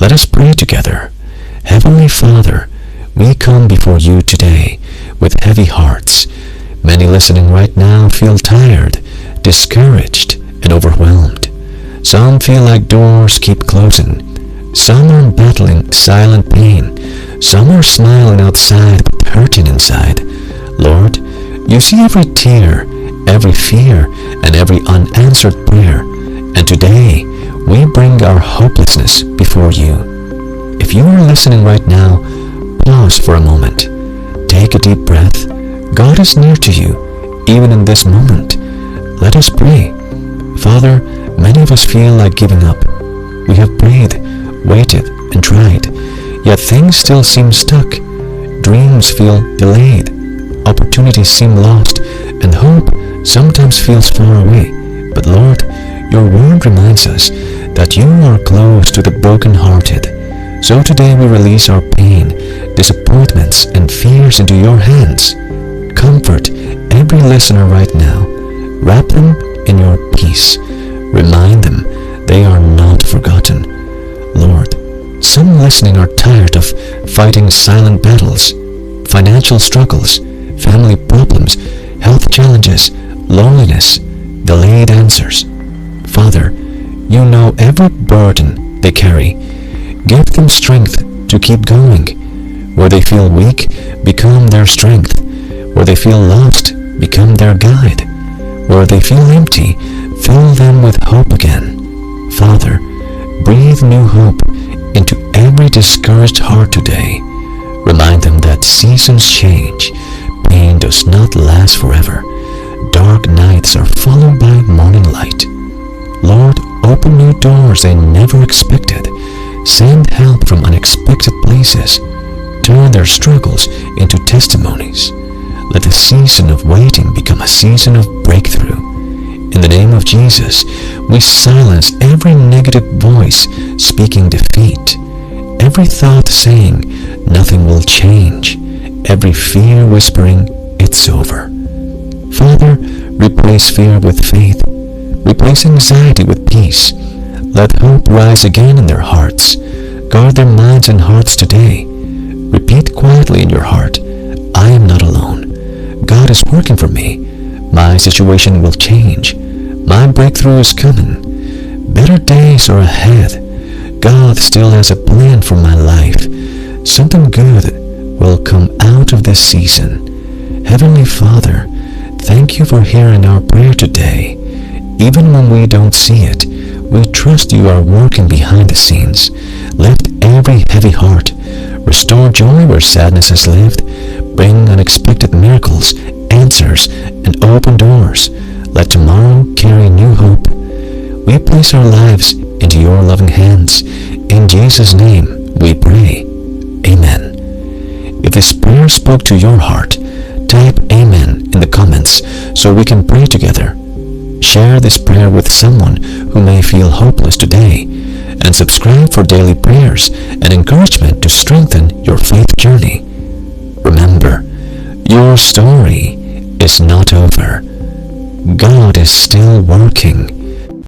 Let us pray together. Heavenly Father, we come before you today with heavy hearts. Many listening right now feel tired, discouraged, and overwhelmed. Some feel like doors keep closing. Some are battling silent pain. Some are smiling outside but hurting inside. Lord, you see every tear, every fear, and every unanswered prayer. And today, we bring our hopelessness before you. If you are listening right now, pause for a moment. Take a deep breath. God is near to you, even in this moment. Let us pray. Father, many of us feel like giving up. We have prayed, waited, and tried, yet things still seem stuck. Dreams feel delayed. Opportunities seem lost, and hope sometimes feels far away. But Lord, your word reminds us that you are close to the brokenhearted. So today we release our pain, disappointments, and fears into your hands. Comfort every listener right now. Wrap them in your peace. Remind them they are not forgotten. Lord, some listening are tired of fighting silent battles, financial struggles, family problems, health challenges, loneliness, delayed answers. Father, you know every burden they carry. Give them strength to keep going. Where they feel weak, become their strength. Where they feel lost, become their guide. Where they feel empty, fill them with hope again. Father, breathe new hope into every discouraged heart today. Remind them that seasons change. Pain does not last forever. Dark nights are followed by morning light. Lord, open new doors they never expected. Send help from unexpected places. Turn their struggles into testimonies. Let the season of waiting become a season of breakthrough. In the name of Jesus, we silence every negative voice speaking defeat. Every thought saying, nothing will change. Every fear whispering, it's over. Father, replace fear with faith. Replace anxiety with peace. Let hope rise again in their hearts. Guard their minds and hearts today. Repeat quietly in your heart, I am not alone. God is working for me. My situation will change. My breakthrough is coming. Better days are ahead. God still has a plan for my life. Something good will come out of this season. Heavenly Father, thank you for hearing our prayer today. Even when we don't see it, we trust you are working behind the scenes. Lift every heavy heart. Restore joy where sadness has lived. Bring unexpected miracles, answers, and open doors. Let tomorrow carry new hope. We place our lives into your loving hands. In Jesus' name we pray. Amen. If this prayer spoke to your heart, type Amen in the comments so we can pray together. Share this prayer with someone who may feel hopeless today, and subscribe for daily prayers and encouragement to strengthen your faith journey. Remember, your story is not over. God is still working.